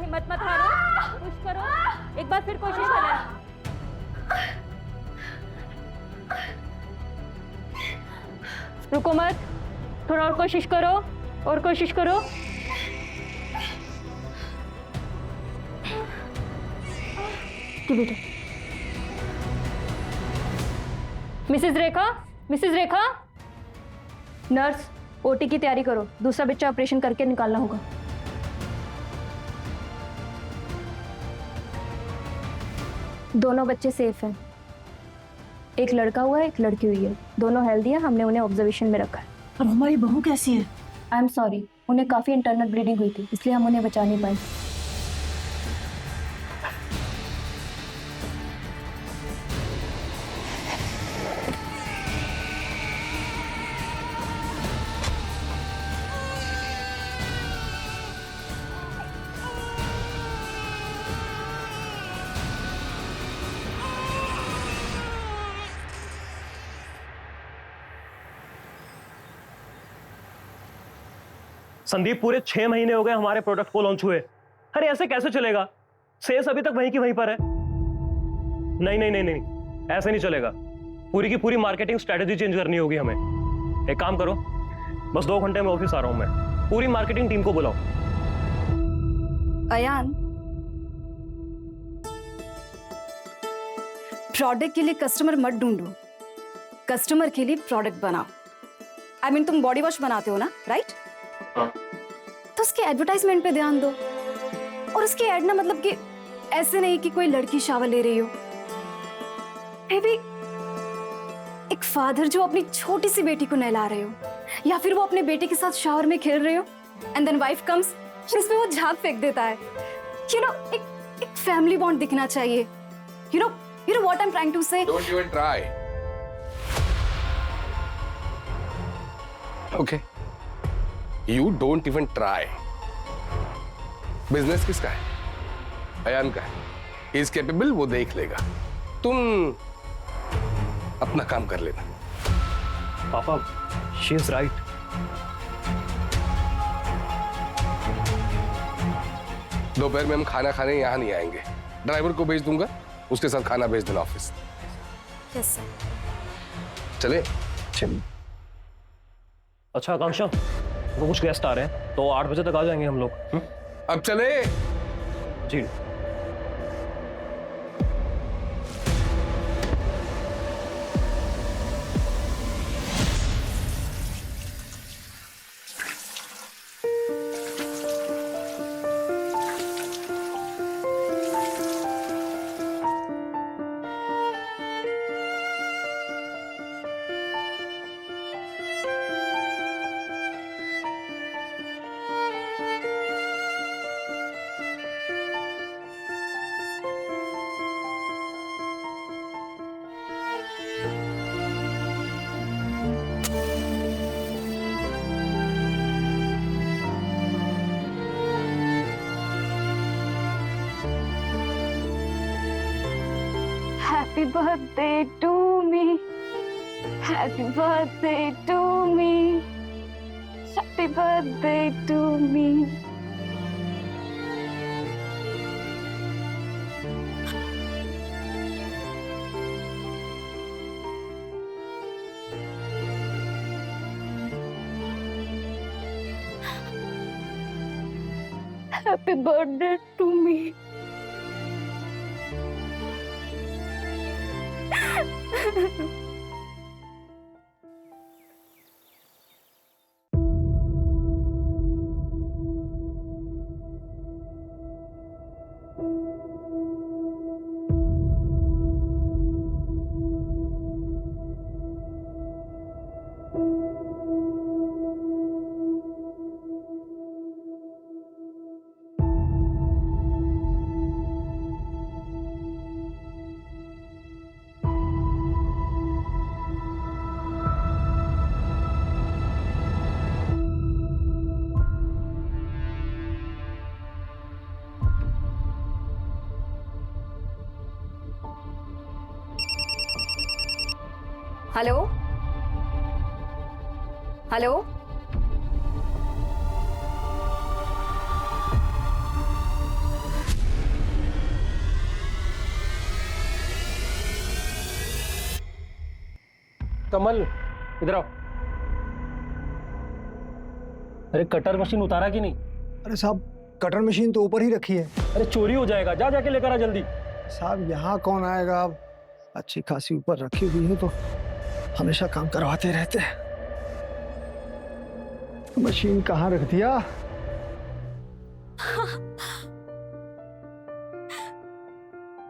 हिम्मत मत हारो, पुश करो, एक बार फिर कोशिश करें। रुको मत, थोड़ा और कोशिश करो, और कोशिश करो। बेटा मिसेस रेखा, मिसेस रेखा, नर्स ओटी की तैयारी करो, दूसरा बच्चा ऑपरेशन करके निकालना होगा। दोनों बच्चे सेफ हैं, एक लड़का हुआ है, एक लड़की हुई है, दोनों हेल्दी है, हमने उन्हें ऑब्जर्वेशन में रखा है। और हमारी बहू कैसी है? आई एम सॉरी, उन्हें काफी इंटरनल ब्लीडिंग हुई थी, इसलिए हम उन्हें बचा नहीं पाए। संदीप, पूरे 6 महीने हो गए हमारे प्रोडक्ट को लॉन्च हुए। अरे ऐसे कैसे चलेगा? सेल्स अभी तक वहीं की वहीं पर है। नहीं नहीं नहीं नहीं, ऐसे नहीं चलेगा। पूरी की पूरी मार्केटिंग स्ट्रेटेजी चेंज करनी होगी हमें। एक काम करो, बस 2 घंटे में ऑफिस आ रहा हूं मैं। पूरी मार्केटिंग टीम को बुलाओ। अयान, प्रोडक्ट के लिए कस्टमर मत ढूंढो, कस्टमर के लिए प्रोडक्ट बनाओ। आई मीन तुम बॉडी वॉश बनाते हो ना, राइट? तो उसके एडवर्टाइजमेंट पे ध्यान दो। और उसके ऐड ना मतलब कि ऐसे नहीं कि कोई लड़की शावर ले रही हो, भी एक फादर जो अपनी छोटी सी बेटी को नहला रहे हो, या फिर वो अपने बेटे के साथ शावर में खेल रहे हो एंड देन वाइफ कम्स और उसमें वो झाग फेंक देता है। यू नो, एक फैमिली बॉन्ड दिखना चाहिए। You know what I am trying to say. Don't even try. Okay, you don't even try. Business किसका है? अयान का है। इज कैपेबल, वो देख लेगा। तुम अपना काम कर लेना। पापा, शी इज राइट। दोपहर में हम खाना खाने यहाँ नहीं आएंगे। ड्राइवर को भेज दूंगा, उसके साथ खाना भेज देना ऑफिस। Yes sir. चले? अच्छा आकांक्षा, वो कुछ गेस्ट आ रहे हैं तो 8 बजे तक आ जाएंगे हम लोग। अब चले? जी। Happy birthday to me. Happy birthday to me. Happy birthday to me. Happy birthday to me. Hello hello, Kamal इधर आओ। अरे कटर मशीन उतारा कि नहीं? अरे साहब कटर मशीन तो ऊपर ही रखी है। अरे चोरी हो जाएगा, जा जाके लेकर आ जल्दी। साहब यहाँ कौन आएगा? अब अच्छी खासी ऊपर रखी हुई है तो हमेशा काम करवाते रहते हैं। मशीन कहाँ रख दिया?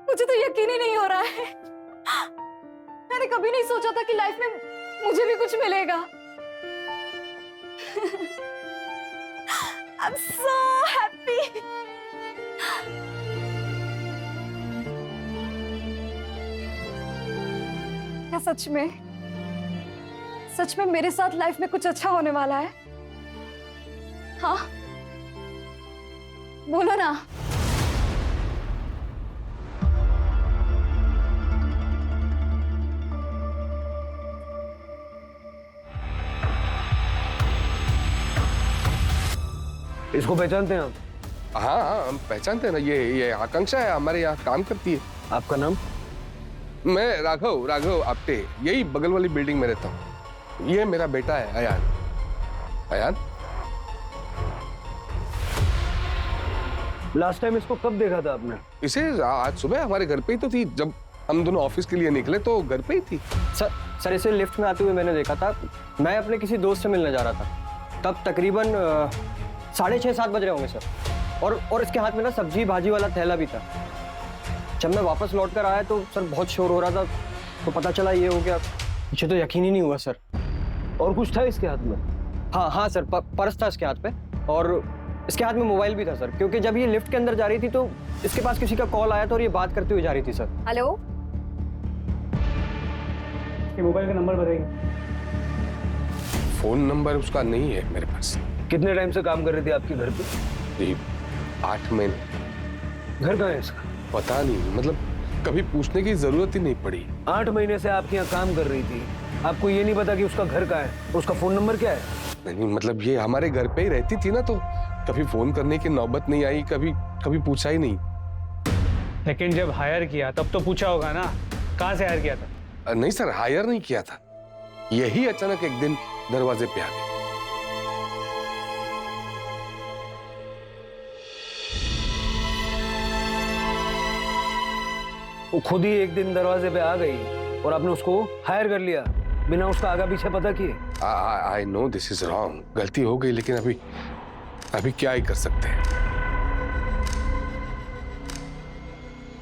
मुझे तो यकीन ही नहीं हो रहा है। मैंने कभी नहीं सोचा था कि लाइफ में मुझे भी कुछ मिलेगा। I'm so happy. क्या सच में मेरे साथ लाइफ में कुछ अच्छा होने वाला है? हाँ, बोलो ना। इसको पहचानते हैं आप? हाँ हाँ, हम पहचानते हैं ना। ये आकांक्षा है, हमारे यहाँ काम करती है। आपका नाम? मैं राघव आप्टे, यही बगल वाली बिल्डिंग में रहता हूँ। ये मेरा बेटा है अयान। अयान, लास्ट टाइम इसको कब देखा था आपने? इसे आज सुबह हमारे घर पे ही तो थी। जब हम दोनों ऑफिस के लिए निकले तो घर पे ही थी। सर इसे लिफ्ट में आते हुए मैंने देखा था। मैं अपने किसी दोस्त से मिलने जा रहा था, तब तकरीबन 6:30-7 बज रहे होंगे सर। और इसके हाथ में ना सब्जी भाजी वाला थैला भी था। जब मैं वापस लौट कर आया तो सर बहुत शोर हो रहा था, तो पता चला ये हो गया। मुझे तो यकीन ही नहीं हुआ सर। और कुछ था इसके हाथ में? हाँ सर, पर्स था इसके हाथ पे, और इसके हाथ में मोबाइल भी था सर, क्योंकि जब ये लिफ्ट के अंदर जा रही थी तो इसके पास किसी का कॉल आया था और ये बात करते हुए जा रही थी सर। हेलो, ये मोबाइल का नंबर बताइए। फोन नंबर उसका नहीं है मेरे पास। कितने टाइम से काम कर रही थी आपके घर पे? जी 8 महीने। घर कहाँ है इसका? पता नहीं, मतलब कभी पूछने की जरूरत ही नहीं पड़ी। 8 महीने से आपके यहाँ काम कर रही थी, आपको ये नहीं पता कि उसका घर कहाँ है, उसका फोन नंबर क्या है? नहीं, मतलब ये हमारे घर पे ही रहती थी ना, तो कभी फोन करने की नौबत नहीं आई, कभी पूछा ही नहीं। लेकिन जब हायर किया तब तो पूछा होगा ना, कहाँ से हायर किया था? नहीं सर, हायर नहीं किया था। यही अचानक एक दिन दरवाजे पे आ गई। वो खुद ही एक दिन दरवाजे पे आ गई और आपने उसको हायर कर लिया बिना उसका आगा पीछे पता किए। I know this is wrong, गलती हो गई, लेकिन अभी क्या ही कर सकते हैं।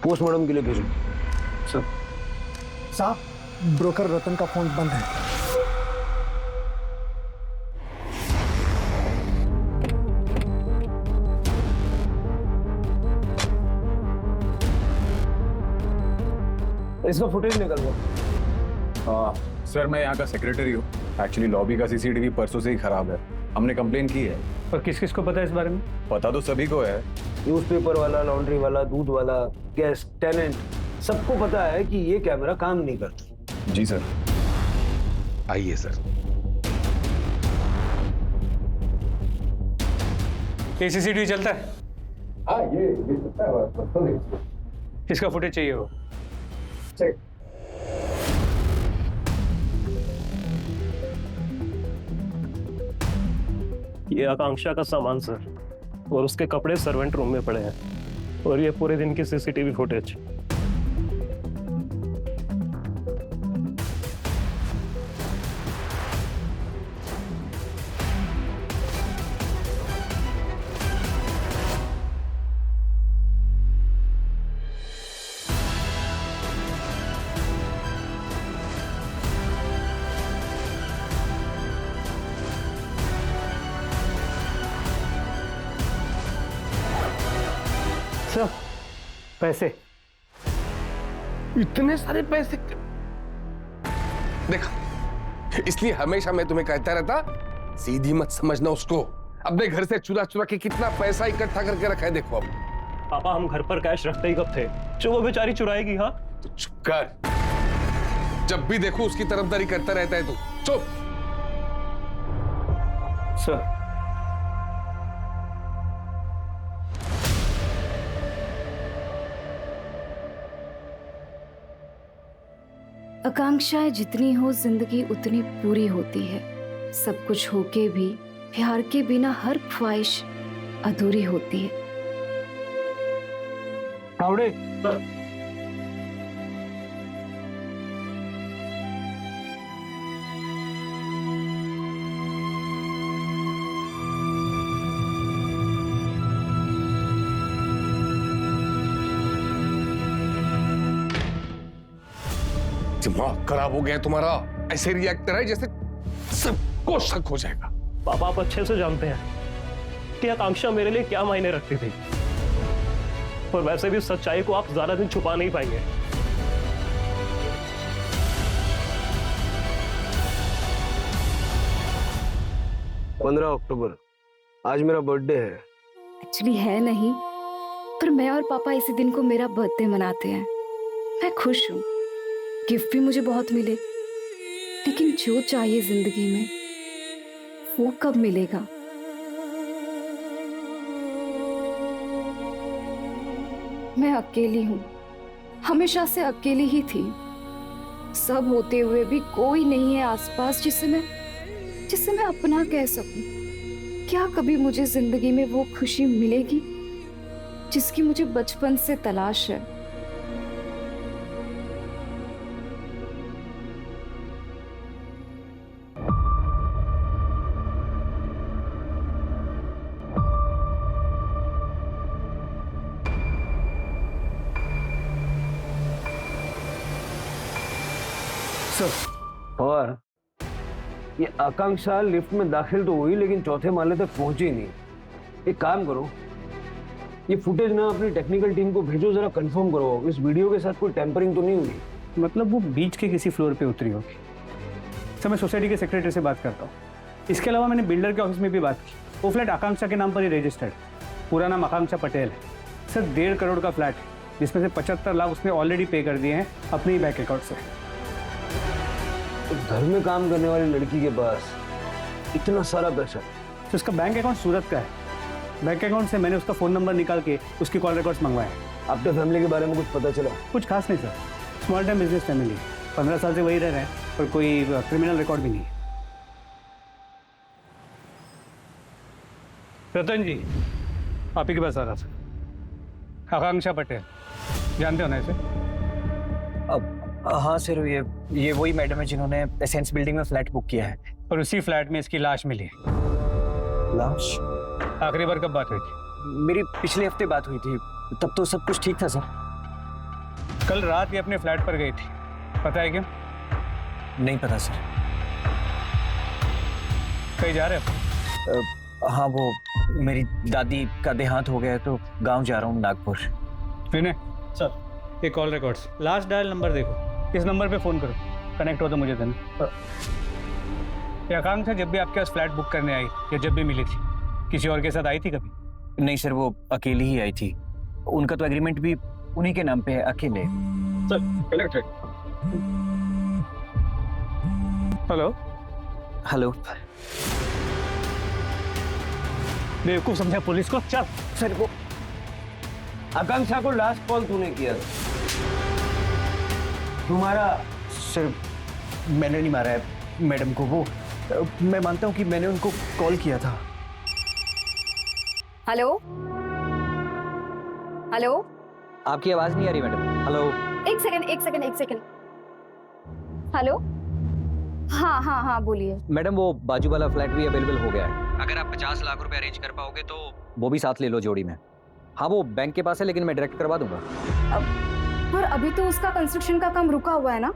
पोस्टमार्टम के लिए भेजो सर। साहब ब्रोकर रतन का फोन बंद है। इसका फुटेज निकलवा। सर मैं यहाँ का सेक्रेटरी हूँ। एक्चुअली लॉबी का सीसीटीवी परसों से ही खराब है, हमने कंप्लेन की है। और किस किस को पता है इस बारे में? पता तो सभी को है। न्यूज़पेपर वाला, लॉन्ड्री वाला, दूध वाला, गेस्ट, टेनेंट, सबको पता है कि ये कैमरा काम नहीं करता। जी सर। आइए सर। ये सीसीटीवी चलता है? हाँ ये चलता है। इसका फुटेज चाहिए हो। ये आकांक्षा का सामान सर, और उसके कपड़े सर्वेंट रूम में पड़े हैं, और ये पूरे दिन की सीसीटीवी फुटेज। सर पैसे, इतने सारे पैसे? देखा, इसलिए हमेशा मैं तुम्हें कहता रहता, सीधी मत समझना उसको। अपने घर से चुरा चुरा के कितना पैसा इकट्ठा करके रखा है, देखो अब। पापा हम घर पर कैश रखते ही कब थे जो वो बेचारी चुराएगी? हाँ तो चुप कर, जब भी देखो उसकी तरफदारी करता रहता है तू। चुप। सर आकांक्षाएं जितनी हो जिंदगी उतनी पूरी होती है। सब कुछ होके भी प्यार के बिना हर ख्वाहिश अधूरी होती है। कावड़े दिमाग खराब हो गया है तुम्हारा। ऐसे रिएक्ट कर रहा है जैसे सबको शक हो जाएगा। पापा आप अच्छे से जानते हैं कि आकांक्षा मेरे लिए क्या मायने रखती थी, और वैसे भी सच्चाई को आप ज्यादा दिन छुपा नहीं पाएंगे। अक्टूबर आज मेरा बर्थडे है। एक्चुअली है नहीं, पर मैं और पापा इसी दिन को मेरा बर्थडे मनाते हैं। मैं खुश हूँ, गिफ्ट भी मुझे बहुत मिले, लेकिन जो चाहिए जिंदगी में वो कब मिलेगा? मैं अकेली हूँ, हमेशा से अकेली ही थी। सब होते हुए भी कोई नहीं है आसपास जिसे मैं अपना कह सकूं। क्या कभी मुझे जिंदगी में वो खुशी मिलेगी जिसकी मुझे बचपन से तलाश है? और ये आकांक्षा लिफ्ट में दाखिल तो हुई लेकिन चौथे माले तक पहुंची नहीं। एक काम करो, ये फुटेज ना अपनी टेक्निकल टीम को भेजो, जरा कंफर्म करो इस वीडियो के साथ कोई टेम्परिंग तो नहीं हुई। मतलब वो बीच के किसी फ्लोर पे उतरी होगी। सर मैं सोसाइटी के सेक्रेटरी से बात करता हूँ। इसके अलावा मैंने बिल्डर के ऑफिस में भी बात की। वो फ्लैट आकांक्षा के नाम पर ही रजिस्टर्ड। पूरा नाम आकांक्षा पटेल है। सर 1.5 करोड़ का फ्लैट है, जिसमें से 75 लाख उसने ऑलरेडी पे कर दिए हैं अपने ही बैंक अकाउंट से। तो घर में काम करने वाली लड़की के पास इतना सारा पैसा? तो उसका बैंक अकाउंट सूरत का है। बैंक अकाउंट से मैंने उसका फ़ोन नंबर निकाल के उसकी कॉल रिकॉर्ड्स मंगवाए। आपके फैमिली के बारे में कुछ पता चला? कुछ खास नहीं sir, small time business family. 15 साल से वही रह रहे हैं, और कोई क्रिमिनल रिकॉर्ड भी नहीं है। रतन जी, आप ही के पास आ रहा था। आकांक्षा पटेल जानते हो ना इसे? अब हाँ सर, ये वही मैडम है जिन्होंने एसेंस बिल्डिंग में फ्लैट बुक किया है। और उसी फ्लैट में इसकी लाश मिली। लाश? आखिरी बार कब बात हुई थी? मेरी पिछले हफ्ते बात हुई थी, तब तो सब कुछ ठीक था सर। कल रात ये अपने फ्लैट पर गई थी, पता है क्यों? नहीं पता सर। कहीं जा रहे हो? हाँ, वो मेरी दादी का देहांत हो गया है तो गांव जा रहा हूँ, नागपुर। विनय सर, ये call records, last dial number देखो, इस नंबर पे फोन करो, कनेक्ट हो तो मुझे देना। ये आकांक्षा जब भी आपके पास फ्लैट बुक करने आई या जब भी मिली थी, किसी और के साथ आई थी कभी? नहीं सर, वो अकेली ही आई थी। उनका तो एग्रीमेंट भी उन्हीं के नाम पे है, अकेले। Sir connected. Hello hello. बेवकूफ समझा पुलिस को? चल। सर वो आकांक्षा को लास्ट कॉल तूने किया था? तुम्हारा? सर मैंने नहीं मारा है मैडम को। वो मैं मानता हूँ कि मैंने उनको कॉल किया था। हेलो हेलो, आपकी आवाज नहीं आ रही मैडम। हेलो। एक सेकंड। हेलो, हाँ हाँ हाँ बोलिए। मैडम वो बाजू वाला फ्लैट भी अवेलेबल हो गया है। अगर आप 50 लाख रुपए अरेंज कर पाओगे तो वो भी साथ ले लो जोड़ी में। हाँ वो बैंक के पास है, लेकिन मैं डायरेक्ट करवा दूंगा। पर अभी तो उसका कंस्ट्रक्शन का काम रुका हुआ है ना,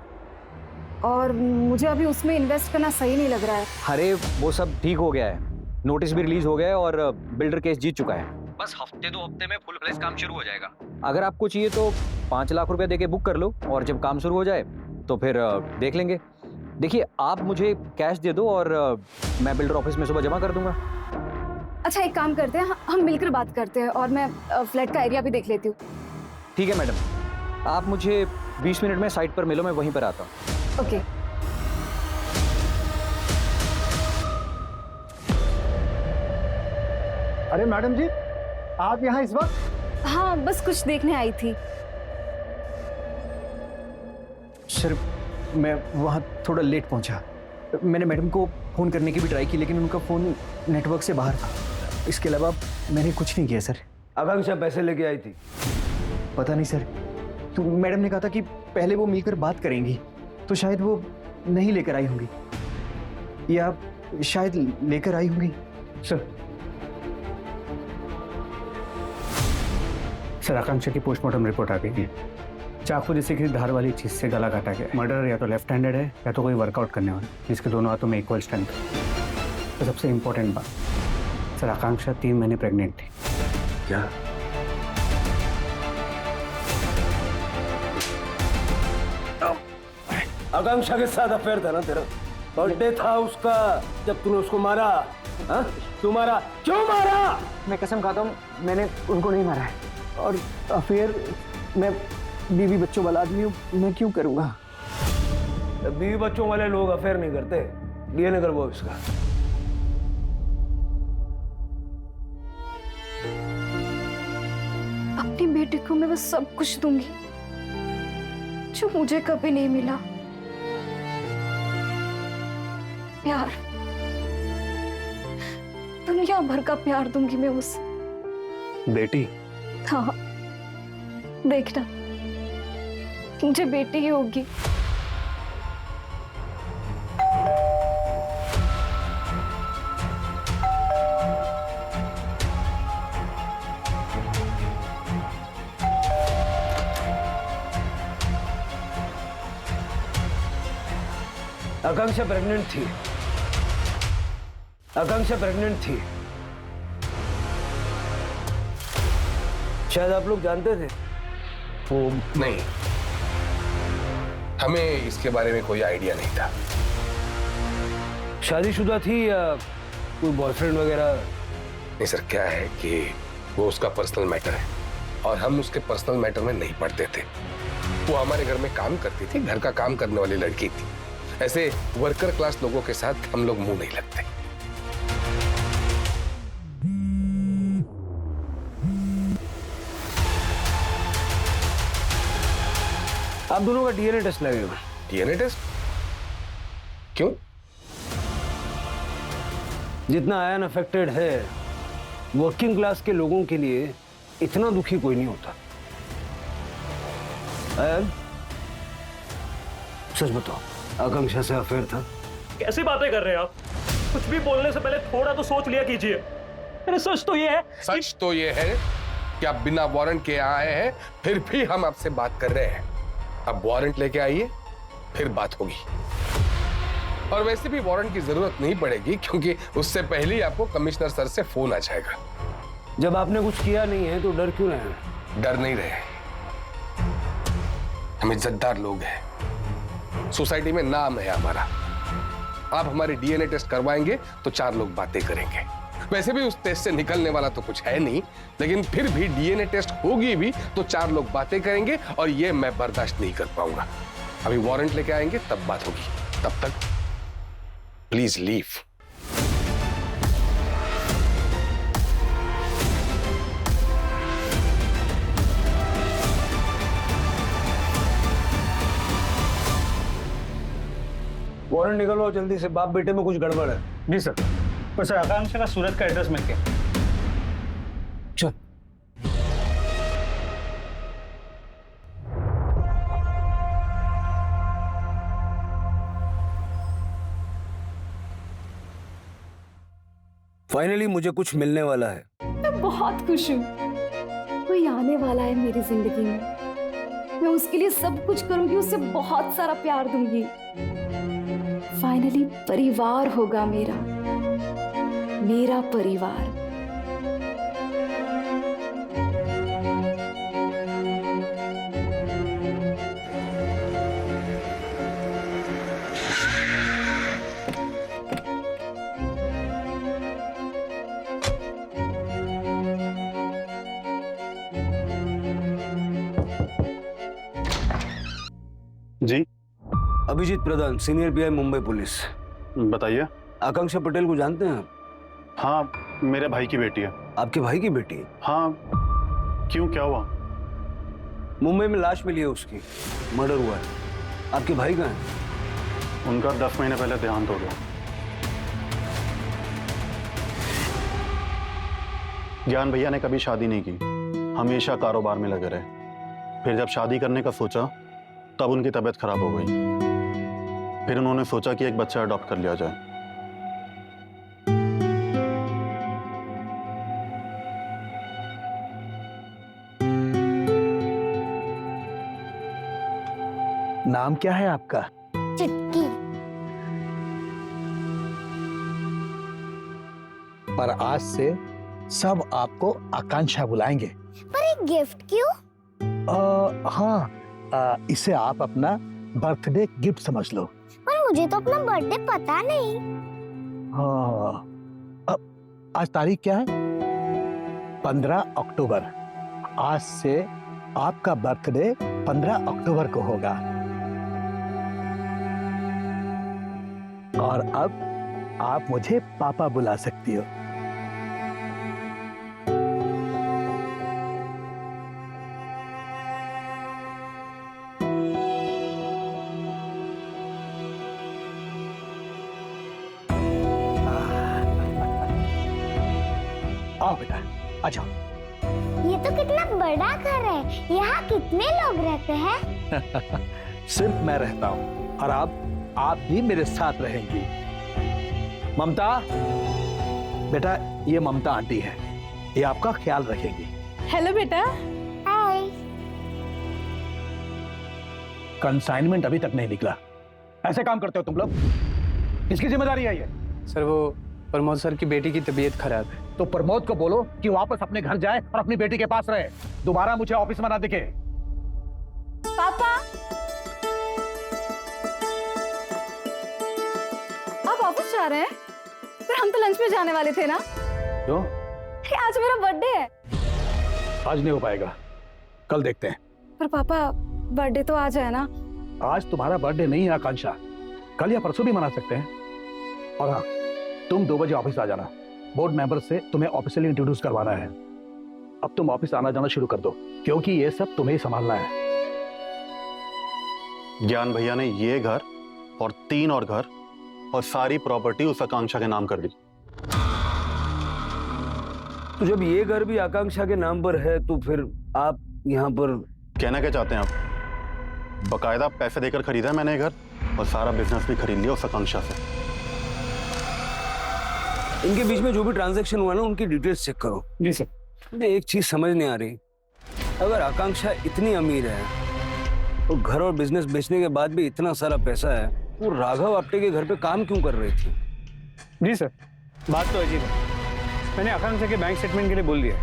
और मुझे अभी उसमें इन्वेस्ट करना सही नहीं लग रहा है। अरे वो सब ठीक हो गया है, नोटिस भी रिलीज हो गया है और बिल्डर केस जीत चुका है। बस हफ्ते 2 हफ्ते में फुल फ्लेज काम शुरू हो जाएगा। अगर आपको चाहिए तो 5 लाख रुपए देके बुक कर लो, और जब काम शुरू हो जाए तो फिर देख लेंगे। देखिए आप मुझे कैश दे दो और मैं बिल्डर ऑफिस में सुबह जमा कर दूंगा। अच्छा एक काम करते हैं, हम मिलकर बात करते हैं, और मैं फ्लैट का एरिया भी देख लेती हूँ। ठीक है मैडम, आप मुझे 20 मिनट में साइट पर मिलो, मैं वहीं पर आता हूँ। ओके। अरे मैडम जी, आप यहाँ इस वक्त? हाँ बस कुछ देखने आई थी। सर मैं वहाँ थोड़ा लेट पहुँचा। मैंने मैडम को फ़ोन करने की भी ट्राई की, लेकिन उनका फ़ोन नेटवर्क से बाहर था। इसके अलावा मैंने कुछ नहीं किया सर। आकांक्षा पैसे लेके आई थी? पता नहीं सर, तो मैडम ने कहा था कि पहले वो मिलकर बात करेंगी, तो शायद वो नहीं लेकर आई होंगी या शायद लेकर आई होंगी। सर आकांक्षा की पोस्टमार्टम रिपोर्ट आ गई है। चाकू जैसे किसी धार वाली चीज से गला काटा गया। मर्डर या तो लेफ्ट हैंडेड है या तो कोई वर्कआउट करने वाला, जिसके दोनों हाथों में इक्वल स्ट्रेंथ है। तो सबसे इंपॉर्टेंट बात सर, आकांक्षा 3 महीने प्रेग्नेंट थी। क्या? आकांक्षा के साथ अफेयर था ना तेरा? बर्थडे था उसका जब तूने उसको मारा। हाँ? क्यों मारा? क्यों मारा? मैं कसम खाता हूँ मैंने उनको नहीं मारा है, और अफेयर मैं बीवी बच्चों वाला आदमी हूँ, मैं क्यों करूँगा? बीवी बच्चों वाले लोग अफेयर नहीं करते। डीएनए करवाओ इसका। अपनी बेटी को मैं बस सब कुछ दूंगी जो मुझे कभी नहीं मिला। प्यार, दुनिया भर का प्यार दूंगी मैं उसे। बेटी? हाँ, देखना मुझे बेटी ही होगी। आकांक्षा प्रेग्नेंट थी। आकांक्षा प्रेग्नेंट थी। शायद आप लोग जानते थे। वो नहीं, हमें इसके बारे में कोई आइडिया नहीं था। शादीशुदा थी या कोई बॉयफ्रेंड वगैरह? नहीं सर, क्या है कि वो उसका पर्सनल मैटर है और हम उसके पर्सनल मैटर में नहीं पड़ते थे। वो हमारे घर में काम करती थी, घर का काम करने वाली लड़की थी। ऐसे वर्कर क्लास लोगों के साथ हम लोग मुंह नहीं लगते। आप दोनों का डीएनए टेस्ट लगेगा। DNA test? क्यों? जितना आयन अफेक्टेड है, वर्किंग क्लास के लोगों के लिए इतना दुखी कोई नहीं होता। आयन, सच बताओ, आकांक्षा से अफेयर था? कैसी बातें कर रहे हैं आप? कुछ भी बोलने से पहले थोड़ा तो सोच लिया कीजिए। अरे सच तो ये है कि आप बिना वारंट के आए हैं, फिर भी हम आपसे बात कर रहे हैं। अब वारंट लेके आइए, फिर बात होगी। और वैसे भी वारंट की जरूरत नहीं पड़ेगी, क्योंकि उससे पहले ही आपको कमिश्नर सर से फोन आ जाएगा। जब आपने कुछ किया नहीं है तो डर क्यों रहे? डर नहीं रहे, हम इज्जतदार लोग हैं, सोसाइटी में नाम है हमारा। आप हमारे डीएनए टेस्ट करवाएंगे तो 4 लोग बातें करेंगे। वैसे भी उस टेस्ट से निकलने वाला तो कुछ है नहीं, लेकिन फिर भी डीएनए टेस्ट होगी भी तो 4 लोग बातें करेंगे, और ये मैं बर्दाश्त नहीं कर पाऊंगा। अभी वारंट लेके आएंगे तब बात होगी। तब तक प्लीज लीव। वारंट निकलवाओ जल्दी से, बाप बेटे में कुछ गड़बड़ है। जी सर। पर सर आकांक्षा का सूरत का एड्रेस मिल गया। चल। फाइनली मुझे कुछ मिलने वाला है। मैं बहुत खुश हूँ। कोई आने वाला है मेरी जिंदगी में। मैं उसके लिए सब कुछ करूंगी, उसे बहुत सारा प्यार दूंगी। फाइनली परिवार होगा मेरा परिवार। जी अभिजीत प्रधान, सीनियर पीआई, मुंबई पुलिस। बताइए। आकांक्षा पटेल को जानते हैं आप? हाँ, मेरे भाई की बेटी है। आपके भाई की बेटी? हाँ, क्यों, क्या हुआ? मुंबई में लाश मिली है उसकी, मर्डर हुआ है। आपके भाई कहाँ है? उनका 10 महीने पहले देहांत हो गया। ज्ञान भैया ने कभी शादी नहीं की, हमेशा कारोबार में लगे रहे। फिर जब शादी करने का सोचा तब उनकी तबीयत खराब हो गई। फिर उन्होंने सोचा कि एक बच्चा अडॉप्ट कर लिया जाए। नाम क्या है आपका? चुटकी। पर आज से सब आपको आकांक्षा बुलाएंगे। पर एक गिफ्ट क्यों? हाँ, इसे आप अपना बर्थडे गिफ्ट समझ लो। पर मुझे तो अपना बर्थडे पता नहीं। हाँ, अब आज तारीख क्या है? 15 अक्टूबर। आज से आपका बर्थडे 15 अक्टूबर को होगा। और अब आप मुझे पापा बुला सकती हो। आओ बेटा, आ जाओ। ये तो कितना बड़ा घर है। यहाँ कितने लोग रहते हैं? सिर्फ मैं रहता हूँ और आप भी मेरे साथ रहेंगी। ममता, बेटा ये ममता आंटी है, ये आपका ख्याल रखेगी। हेलो बेटा। हाय। कंसाइनमेंट अभी तक नहीं निकला। ऐसे काम करते हो तुम लोग? किसकी जिम्मेदारी है ये? सर वो प्रमोद सर की बेटी की तबीयत खराब है। तो प्रमोद को बोलो कि वापस अपने घर जाए और अपनी बेटी के पास रहे। दोबारा मुझे ऑफिस में ना दिखे। पापा, आप ऑफिस जा रहे हैं? पर हम तो लंच में जाने वाले थे ना। क्यों? आज मेरा बर्थडे है। आज नहीं हो पाएगा, कल देखते हैं। पर पापा, बर्थडे तो आज है ना। आज तुम्हारा बर्थडे नहीं है आकांक्षा, कल या परसों भी मना सकते हैं। और हाँ, तुम 2 बजे ऑफिस आ जाना। बोर्ड मेंबर से तुम्हें ऑफिशियली इंट्रोड्यूस करवाना है। अब तुम ऑफिस आना जाना शुरू कर दो, क्योंकि ये सब तुम्हें ही संभालना है। ज्ञान भैया ने ये घर और 3 और घर और सारी प्रॉपर्टी उस आकांक्षा के नाम कर दी। तो जब ये घर भी आकांक्षा के नाम पर है तो फिर आप यहाँ पर कहना क्या चाहते हैं आप? बकायदा पैसे देकर खरीदा है मैंने ये घर और सारा बिजनेस भी खरीद लिया उस आकांक्षा से। इनके बीच में जो भी ट्रांजैक्शन हुआ ना, उनकी डिटेल्स चेक करो। जी सर। मुझे एक चीज समझ नहीं आ रही, अगर आकांक्षा इतनी अमीर है तो घर और बिजनेस बेचने के बाद भी इतना सारा पैसा है, वो राघव आप्टे के घर पे काम क्यों कर रही थी? जी सर, बात तो अजीब है। मैंने आकांक्षा के बैंक स्टेटमेंट के लिए बोल दिया।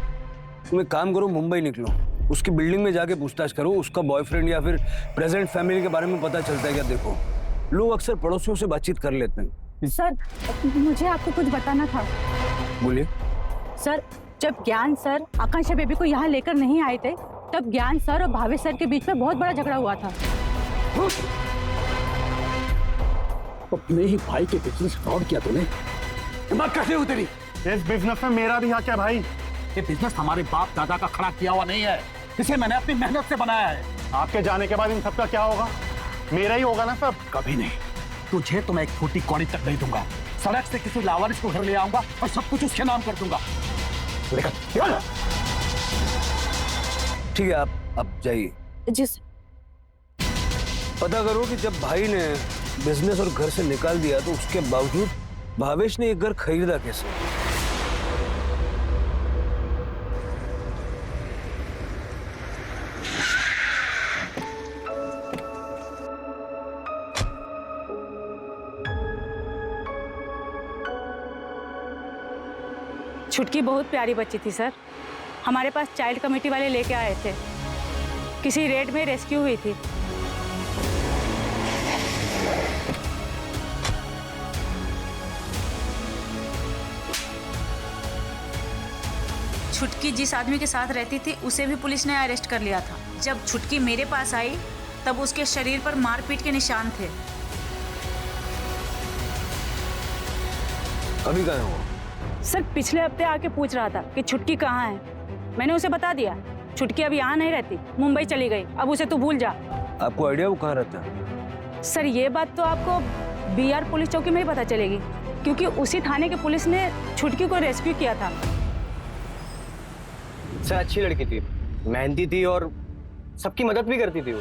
तुम एक काम करो, मुंबई निकलो, उसकी बिल्डिंग में जाके पूछताछ करो। उसका बॉयफ्रेंड या फिर प्रेजेंट फैमिली के बारे में पता चलता है क्या? देखो, लोग अक्सर पड़ोसियों से बातचीत कर लेते हैं। सर, मुझे आपको कुछ बताना था। बोलिए। सर, जब ज्ञान सर आकांक्षा बेबी को यहाँ लेकर नहीं आए थे, तब ज्ञान सर और भावेश सर के बीच में बहुत बड़ा झगड़ा हुआ था। अपने ही भाई के बिजनेस फ्रॉड किया तूने। हिम्मत कैसे हुई तेरी? इस बिजनेस में मेरा भी हक है भाई। ये बिजनेस हमारे बाप दादा का खड़ा किया हुआ नहीं है, इसे मैंने अपनी मेहनत से बनाया है। आपके जाने के बाद इन सबका क्या होगा? मेरा ही होगा ना सब। कभी नहीं। तुझे तो मैं एक फूटी कौड़ी तक नहीं दूंगा। सड़क से किसी लावारिस को घर ले आऊंगा और सब कुछ उसके नाम कर दूंगा। ठीक है, आप जाइए। जी। पता करो कि जब भाई ने बिजनेस और घर से निकाल दिया तो उसके बावजूद भावेश ने एक घर खरीदा कैसे? छुटकी बहुत प्यारी बच्ची थी सर। हमारे पास चाइल्ड कमेटी वाले लेके आए थे। किसी रेड में रेस्क्यू हुई थी। छुटकी जिस आदमी के साथ रहती थी उसे भी पुलिस ने अरेस्ट कर लिया था। जब छुटकी मेरे पास आई तब उसके शरीर पर मारपीट के निशान थे। अभी कहाँ है वो? सर, पिछले हफ्ते आके पूछ रहा था कि छुटकी कहाँ है। मैंने उसे बता दिया, छुटकी अब यहाँ नहीं रहती, मुंबई चली गई। अब उसे तू भूल जा। आपको आइडिया वो कहाँ रहता है? सर, ये बात तो आपको बीआर पुलिस चौकी में ही पता चलेगी, क्योंकि उसी थाने के पुलिस ने छुटकी को रेस्क्यू किया था। सर अच्छी लड़की थी, मेहनती थी और सबकी मदद भी करती थी वो।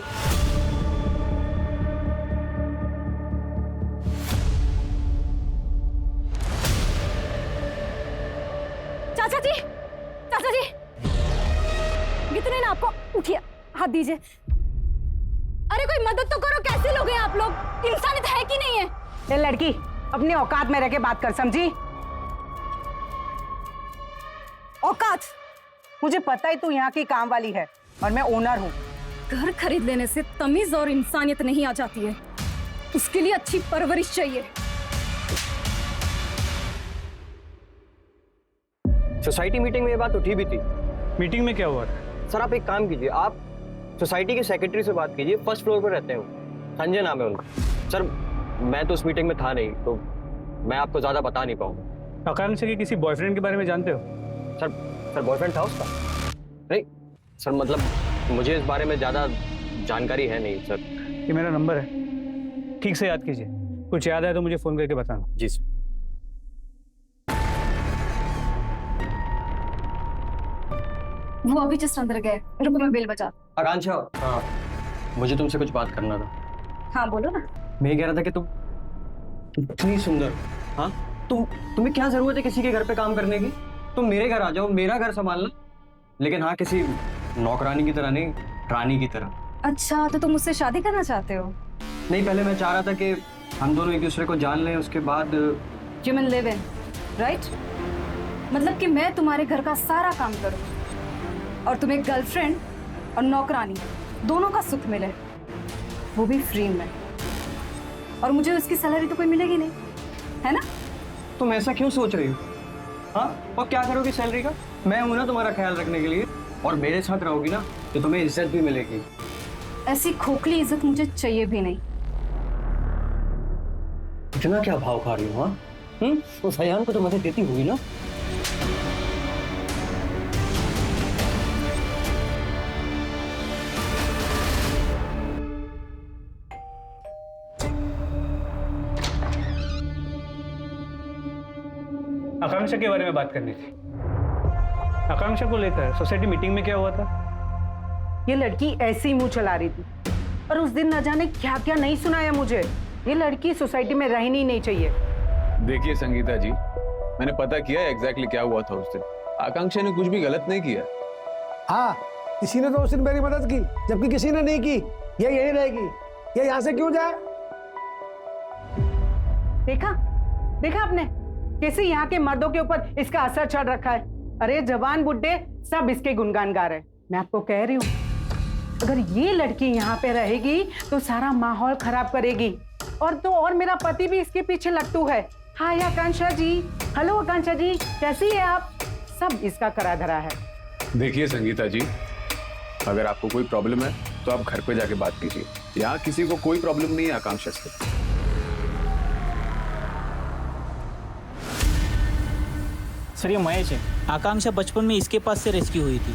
चाचा जी, चाचा जी, कितने ना आपको, उठिए, हाथ दीजिए। अरे कोई मदद तो करो, कैसे लोग हैं आप लोग? इंसानियत है कि नहीं है? ये लड़की अपनी औकात में रह के बात कर, समझी? औकात? मुझे पता है तू यहाँ की काम वाली है और मैं ओनर हूँ। घर खरीद लेने से तमीज और इंसानियत नहीं आ जाती है, उसके लिए अच्छी परवरिश चाहिए। सोसाइटी मीटिंग में ये बात उठी भी थी। मीटिंग में क्या हुआ था? सर आप एक काम कीजिए, आप सोसाइटी के सेक्रेटरी से बात कीजिए, फर्स्ट फ्लोर पर रहते हैं, संजय नाम है उनका। सर मैं तो उस मीटिंग में था नहीं, तो मैं आपको ज्यादा बता नहीं पाऊंगा। आकांक्षा के किसी बॉयफ्रेंड के बारे में जानते हो? सर बॉयफ्रेंड था उसका? नहीं सर, मतलब मुझे इस बारे में ज्यादा जानकारी है नहीं सर। ये मेरा नंबर है, ठीक से याद कीजिए, कुछ याद है तो मुझे फोन करके बताना। जी सर। वो अभी जस्ट अंदर गए, रुको मैं बेल बजा। आकांक्षा, हाँ मुझे तुमसे कुछ बात करना था। हाँ बोलो ना। मैं कह रहा था कि तुम इतनी सुंदर, हाँ तुम्हें क्या जरूरत है किसी के घर पे काम करने की? तुम मेरे घर आ जाओ, मेरा घर संभालना, लेकिन हाँ किसी नौकरानी की तरह नहीं, रानी की तरह। अच्छा तो तुम मुझसे शादी करना चाहते हो? नहीं, पहले मैं चाह रहा था कि हम दोनों एक दूसरे को जान लें, उसके बाद You mean live in, right? मतलब कि मैं तुम्हारे घर का सारा काम करूँ और तुम्हें गर्लफ्रेंड और नौकरानी दोनों का सुख मिले, वो भी फ्री में, और मुझे उसकी सैलरी तो कोई मिलेगी नहीं, है ना? तुम ऐसा क्यों सोच रही हो? हाँ, और क्या करोगी सैलरी का? मैं हूं ना तुम्हारा ख्याल रखने के लिए, और मेरे साथ रहोगी ना तो तुम्हें इज्जत भी मिलेगी। ऐसी खोखली इज्जत मुझे चाहिए भी नहीं। इतना क्या भाव खा रही हो? हाँ, तो सयान को तो मदद देती होगी ना? आकांक्षा के बारे में बात करनी थी। आकांक्षा को लेकर सोसाइटी मीटिंग में क्या हुआ था? ये लड़की ऐसे ही मुंह चला रही थी, और उस दिन न जाने क्या क्या नहीं सुनाया मुझे। ये लड़की सोसाइटी में रहनी ही नहीं चाहिए। देखिए संगीता जी, मैंने पता किया एग्जैक्टली क्या हुआ था उस दिन। आकांक्षा ने कुछ भी गलत नहीं किया। हाँ, किसी ने तो उस दिन मेरी मदद की, जबकि किसी ने नहीं की। ये यही रहेगी, ये यहाँ से क्यों जाए? देखा आपने कैसे यहाँ के मर्दों के ऊपर इसका असर चढ़ रखा है। अरे जवान बुड्ढे सब इसके गुणगान गा रहे हैं। मैं आपको कह रही हूँ, अगर ये लड़की यहाँ पे रहेगी तो सारा माहौल खराब करेगी, और मेरा पति भी इसके पीछे लट्टू है। हाय आकांक्षा जी, हेलो आकांक्षा जी, कैसी है आप? सब इसका करा धरा है। देखिए संगीता जी, अगर आपको कोई प्रॉब्लम है तो आप घर पे जाके बात कीजिए। यहाँ किसी को कोई प्रॉब्लम नहीं है आकांक्षा से। सर ये महेश है, आकांक्षा बचपन में इसके पास से रेस्क्यू हुई थी।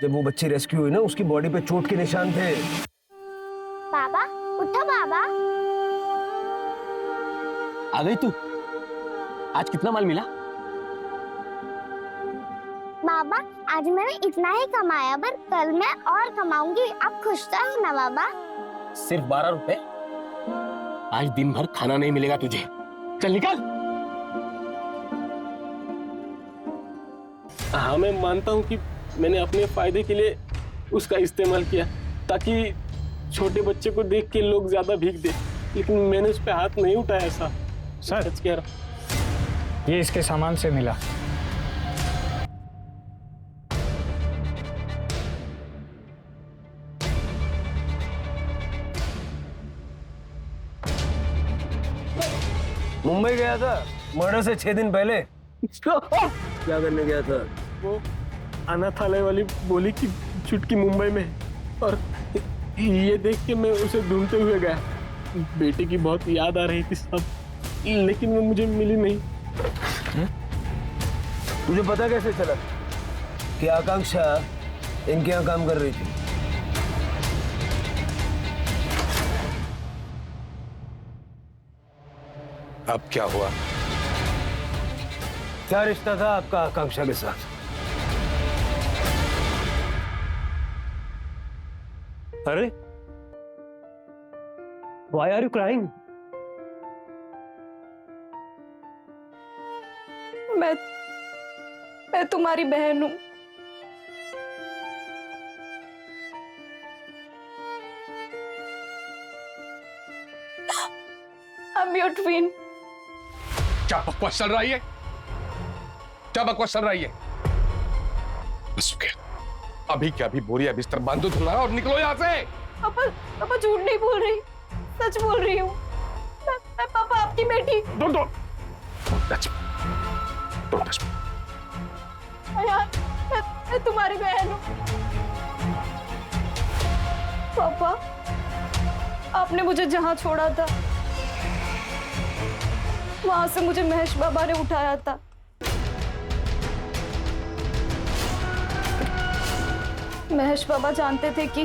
जब वो बच्ची रेस्क्यू हुई ना, उसकी बॉडी पे चोट के निशान थे। बाबा उठो बाबा। आ गई तू? आज कितना माल मिला? बाबा आज मैंने इतना ही कमाया, पर कल मैं और कमाऊंगी। आप खुश तो हो ना बाबा? सिर्फ 12 रुपए? आज दिन भर खाना नहीं मिलेगा तुझे, चल निकल। हाँ मैं मानता हूँ कि मैंने अपने फायदे के लिए उसका इस्तेमाल किया, ताकि छोटे बच्चे को देख के लोग ज्यादा भीख दे, लेकिन मैंने उस पर हाथ नहीं उठाया। ऐसा सच कह रहा। ये इसके सामान से मिला। मुंबई गया था मर्डर से 6 दिन पहले। क्या करने गया था? वो अनाथालय वाली बोली कि छुटकी मुंबई में, और ये देख के मैं उसे ढूंढते हुए गया। बेटे की बहुत याद आ रही थी सब, लेकिन वो मुझे मिली नहीं। तुझे पता कैसे चला कि आकांक्षा इनके यहाँ काम कर रही थी? अब क्या हुआ? क्या रिश्ता था आपका आकांक्षा के साथ? अरे व्हाई आर यू क्राइंग? मैं तुम्हारी बहन हूं। I'm your twin. क्या बकवास चल रही है? क्या बकवास चल रही है? बस हो गया। अभी क्या अभी बोरिया बिस्तर बांधो तुम्हारा और निकलो यहाँ से। पापा झूठ नहीं बोल रही, सच बोल रही हूँ। मैं पापा आपकी बेटी। Don't touch me. Don't touch me. यार, मैं तुम्हारी बहन हूँ। पापा, आपने मुझे जहाँ छोड़ा था वहां से मुझे महेश बाबा ने उठाया था। महेश बाबा जानते थे कि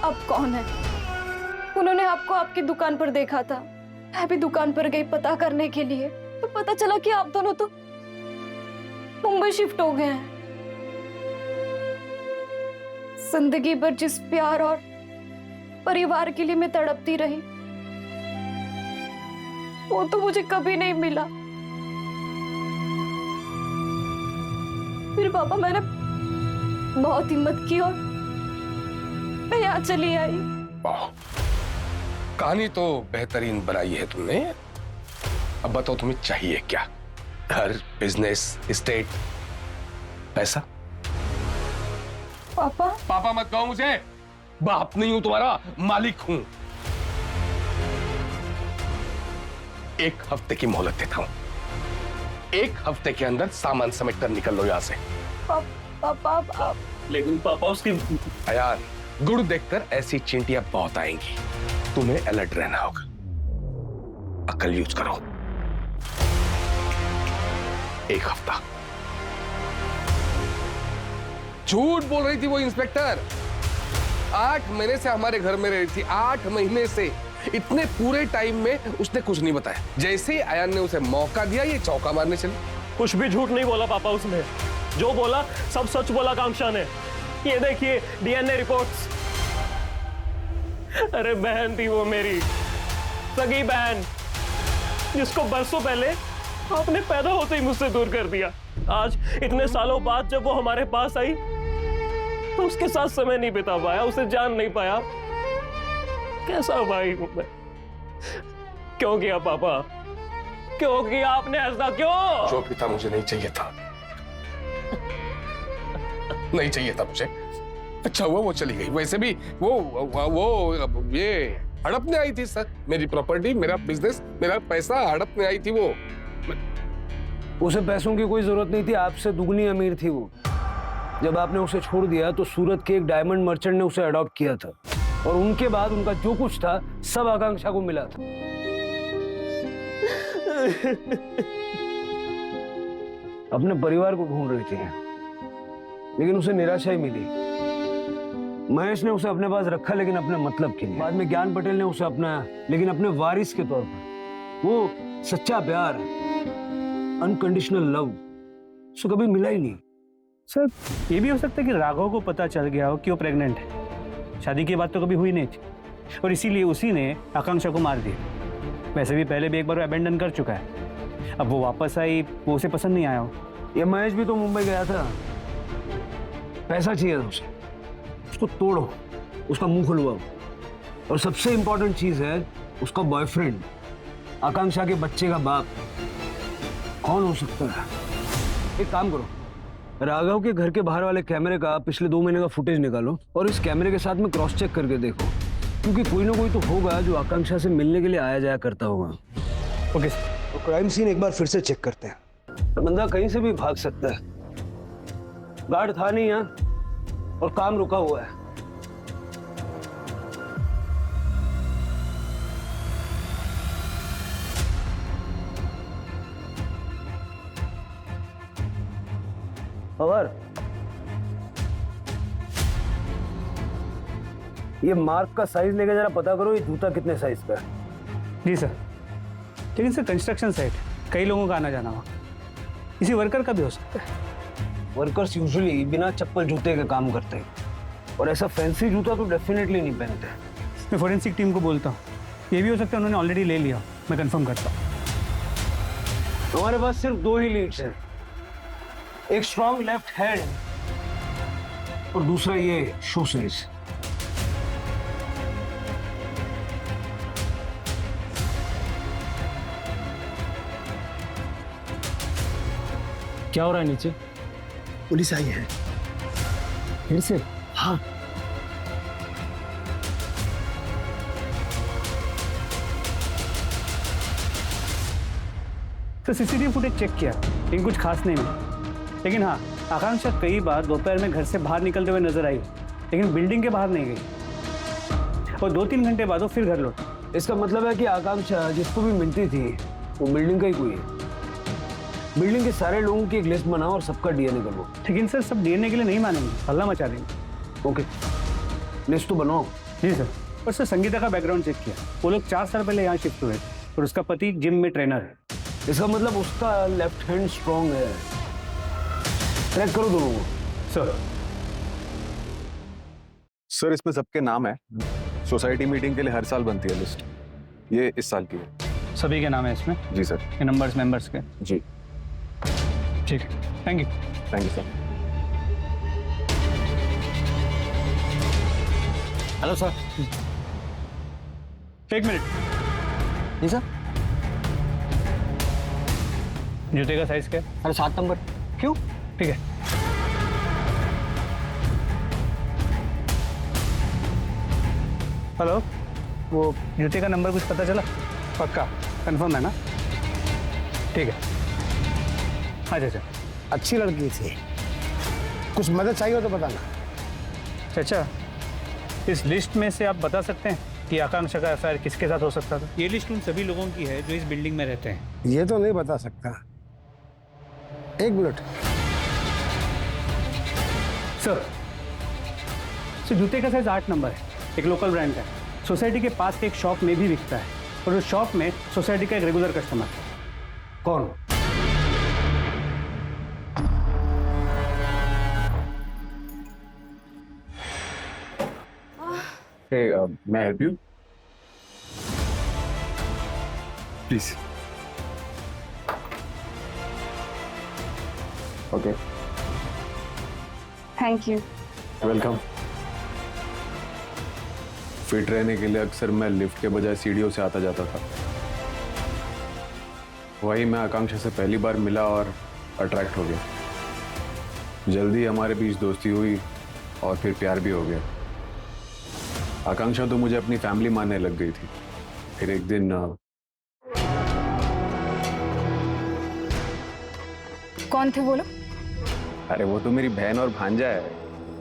आप कौन है। उन्होंने आपको आपकी दुकान पर देखा था। मैं भी दुकान पर गई पता करने के लिए, तो पता चला कि आप दोनों तो मुंबई शिफ्ट हो गए हैं। जिंदगी भर जिस प्यार और परिवार के लिए मैं तड़पती रही, वो तो मुझे कभी नहीं मिला। फिर पापा मैंने बहुत हिम्मत की और मैं यहाँ चली आई। कहानी तो बेहतरीन बनाई है तुमने। अब बताओ तुम्हें चाहिए क्या? घर, बिजनेस, एस्टेट, पैसा? पापा पापा मत कहो मुझे। बाप नहीं हूं तुम्हारा, मालिक हूं। एक हफ्ते की मोहलत देता हूं। एक हफ्ते के अंदर सामान समेट कर निकल लो यहां से। पापा लेकिन पापा उसकी यार, गुड़ देखकर ऐसी चींटियां बहुत आएंगी। तुम्हें अलर्ट रहना होगा। अकल यूज करो। एक हफ्ता। झूठ बोल रही थी वो इंस्पेक्टर। 8 महीने से हमारे घर में रही थी। 8 महीने से। इतने पूरे टाइम में उसने कुछ नहीं बताया। जैसे ही अयान ने उसे मौका दिया, ये चौका मारने चली। कुछ भी झूठ नहीं बोला पापा उसने। जो बोला सब सच बोला आकांक्षा ने। ये देखिए डीएनए रिपोर्ट्स। अरे बहन थी वो मेरी, सगी बहन, जिसको बरसों पहले आपने पैदा होते ही मुझसे दूर कर दिया। आज इतने सालों बाद जब वो हमारे पास आई तो उसके साथ समय नहीं बिता पाया, उसे जान नहीं पाया। कैसा भाई हूं मैं? क्यों किया पापा? क्यों किया आपने ऐसा? क्यों? जो भी था मुझे नहीं चाहिए था। नहीं चाहिए था मुझे। अच्छा हुआ वो चली गई। वैसे भी वो ये हड़पने आई थी सर। मेरी प्रॉपर्टी, मेरा बिजनेस, मेरा पैसा हड़पने आई थी वो। उसे पैसों की कोई जरूरत नहीं थी, आपसे दुगनी अमीर थी वो। जब आपने उसे छोड़ दिया तो सूरत के एक डायमंड मर्चेंट ने उसे अडॉप्ट किया था और उनके बाद उनका जो कुछ था सब आकांक्षा को मिला था। अपने परिवार को ढूंढ रही थी लेकिन उसे निराशा ही मिली। महेश ने उसे अपने पास रखा लेकिन अपने मतलब के लिए। बाद में ज्ञान पटेल ने उसे अपनाया लेकिन अपने वारिस के तौर पर। वो सच्चा प्यार, अनकंडीशनल लव उसे कभी मिला ही नहीं। सर ये भी हो सकता है कि राघव को पता चल गया हो कि वो प्रेग्नेंट है। शादी की बात तो कभी हुई नहीं थी और इसीलिए उसी ने आकांक्षा को मार दिया। वैसे भी पहले भी एक बार अबेंडन कर चुका है। अब वो वापस आई, वो उसे पसंद नहीं आया हो। ये महेश भी तो मुंबई गया था, पैसा चाहिए था उसे। उसको तोड़ो, उसका मुंह खुलवाओ। और सबसे इंपॉर्टेंट चीज है उसका बॉयफ्रेंड, आकांक्षा के बच्चे का बाप कौन हो सकता है? एक काम करो, राघव के घर के बाहर वाले कैमरे का पिछले 2 महीने का फुटेज निकालो और इस कैमरे के साथ में क्रॉस चेक करके देखो, क्योंकि कोई ना कोई तो होगा जो आकांक्षा से मिलने के लिए आया जाया करता होगा। ओके तो क्राइम सीन एक बार फिर से चेक करते हैं। बंदा कहीं से भी भाग सकता है। गार्ड था नहीं यहाँ और काम रुका हुआ है। और ये मार्क का साइज लेके जरा पता करो, ये जूता कितने साइज का है। जी सर। लेकिन सर कंस्ट्रक्शन साइट, कई लोगों का आना जाना वहाँ, किसी वर्कर का भी हो सकता है। वर्कर्स यूजुअली बिना चप्पल जूते के काम करते हैं, और ऐसा फैंसी जूता तो डेफिनेटली नहीं पहनते। मैं फोरेंसिक टीम को बोलता हूँ, ये भी हो सकता है उन्होंने ऑलरेडी ले लिया, मैं कंफर्म करता हूँ। हमारे पास सिर्फ 2 ही लीड्स हैं, एक स्ट्रॉन्ग लेफ्ट हैंड और दूसरा ये शू साइज। क्या हो रहा है नीचे? पुलिस आई है फिर से? हाँ। तो सीसीटीवी फुटेज चेक किया, लेकिन कुछ खास नहीं मिला। लेकिन हाँ, आकांक्षा कई बार दोपहर में घर से बाहर निकलते हुए नजर आई, लेकिन बिल्डिंग के बाहर नहीं गई, और 2-3 घंटे बाद वो फिर घर लौटी। इसका मतलब है कि आकांक्षा जिसको भी मिलती थी वो बिल्डिंग का ही कोई है। बिल्डिंग के सारे लोगों की एक लिस्ट बनाओ और सबका डीएनए कर लो। लेकिन सर सब डीएनए के लिए नहीं मानेंगे, हल्ला मचा देंगे। ओके, लिस्ट तो बनाओ। जी सर। और सर संगीता का बैकग्राउंड चेक किया, वो लोग 4 साल पहले यहाँ शिफ्ट हुए और उसका पति जिम में ट्रेनर है। इसका मतलब उसका लेफ्ट हैंड स्ट्रॉन्ग है। ट्रैक करो दोनों को। सर इसमें सबके नाम है। सोसाइटी मीटिंग के लिए हर साल बनती है लिस्ट, ये इस साल की है। सभी के नाम है इसमें? जी सर। ये नंबर्स मेंबर्स के? जी। ठीक है, thank you. Thank you sir. Hello sir. 1 minute. जी सर। जूते का साइज क्या है? अरे 7 नंबर। क्यों? ठीक है। हेलो, वो जूते का नंबर कुछ पता चला? पक्का कंफर्म है ना? ठीक है। अच्छा, अच्छी लड़की थी, कुछ मदद चाहिए हो तो बताना। चाचा, इस लिस्ट में से आप बता सकते हैं कि आकांक्षा का अफेयर किसके साथ हो सकता था? ये लिस्ट उन सभी लोगों की है जो इस बिल्डिंग में रहते हैं। ये तो नहीं बता सकता। 1 मिनट। सर जूते का साइज 8 नंबर है, एक लोकल ब्रांड का है। सोसाइटी के पास के एक शॉप में भी बिकता है, और उस शॉप में सोसाइटी का एक रेगुलर कस्टमर है। कौन? मैं help you please? Okay, thank you. Welcome. Fit रहने के लिए अक्सर मैं लिफ्ट के बजाय सीढ़ियों से आता जाता था। वही मैं आकांक्षा से पहली बार मिला और अट्रैक्ट हो गया। जल्दी हमारे बीच दोस्ती हुई और फिर प्यार भी हो गया। आकांक्षा तो मुझे अपनी फैमिली मानने लग गई थी। फिर एक दिन कौन थे वो लोग? अरे वो तो मेरी बहन और भांजा है,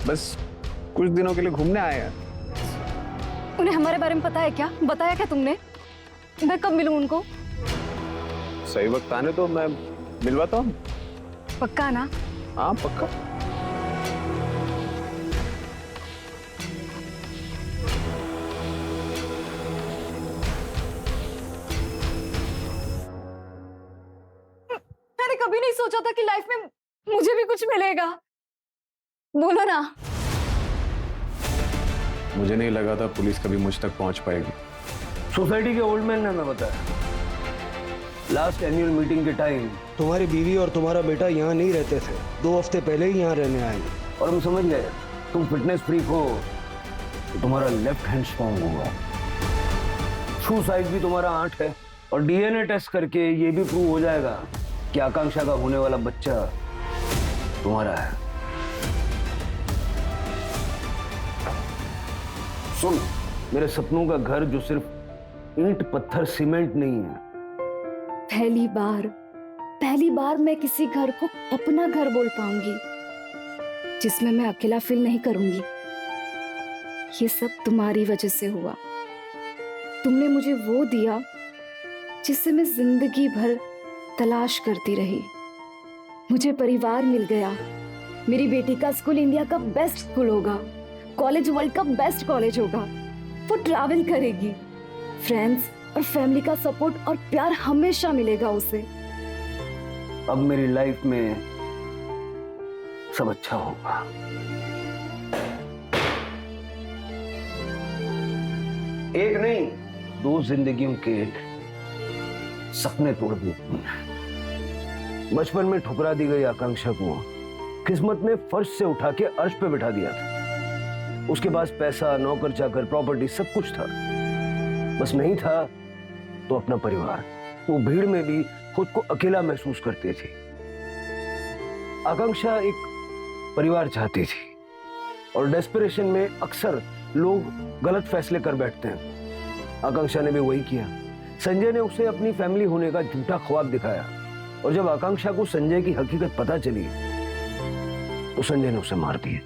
बस कुछ दिनों के लिए घूमने आए हैं। उन्हें हमारे बारे में पता है क्या? बताया क्या तुमने? मैं कब मिलूं उनको? सही वक्त आने तो मैं मिलवाता हूँ। पक्का ना? हाँ पक्का। मैंने कभी नहीं सोचा था कि लाइफ में मुझे भी कुछ मिलेगा। बोलो ना। मुझे नहीं लगा था पुलिस कभी मुझ तक पहुंच पाएगी। सोसाइटी के ओल्ड मैन ने हमें बताया, लास्ट एनुअल मीटिंग के टाइम तुम्हारी बीवी और तुम्हारा बेटा यहाँ नहीं रहते थे, 2 हफ्ते पहले ही यहाँ रहने आए, और हम समझ गए तुम फिटनेस फ्रीक हो तो तुम्हारा लेफ्ट हैंड स्ट्रॉन्ग होगा। शू साइज भी तुम्हारा 8 है, और डीएनए टेस्ट करके ये भी प्रूव हो जाएगा कि आकांक्षा का होने वाला बच्चा तुम्हारा है। सुन, मेरे सपनों का घर जो सिर्फ ईंट पत्थर सीमेंट नहीं है। पहली बार मैं किसी घर को अपना घर बोल पाऊंगी, जिसमें मैं अकेला फील नहीं करूंगी। ये सब तुम्हारी वजह से हुआ। तुमने मुझे वो दिया जिससे मैं जिंदगी भर तलाश करती रही। मुझे परिवार मिल गया। मेरी बेटी का स्कूल इंडिया का बेस्ट स्कूल होगा, कॉलेज वर्ल्ड का बेस्ट कॉलेज होगा। वो ट्रैवल करेगी, फ्रेंड्स और फैमिली का सपोर्ट और प्यार हमेशा मिलेगा उसे। अब मेरी लाइफ में सब अच्छा होगा। एक नहीं, 2 जिंदगियों के सपने तोड़ दिए। बचपन में ठुकरा दी गई आकांक्षा को किस्मत ने फर्श से उठा के अर्श पे बिठा दिया था। उसके पास पैसा, नौकर चाकर, प्रॉपर्टी सब कुछ था, बस नहीं था तो अपना परिवार। वो भीड़ में भी खुद को अकेला महसूस करती थी। आकांक्षा एक परिवार चाहती थी और डेस्परेशन में अक्सर लोग गलत फैसले कर बैठते हैं। आकांक्षा ने भी वही किया। संजय ने उसे अपनी फैमिली होने का झूठा ख्वाब दिखाया और जब आकांक्षा को संजय की हकीकत पता चली तो संजय ने उसे मार दिया।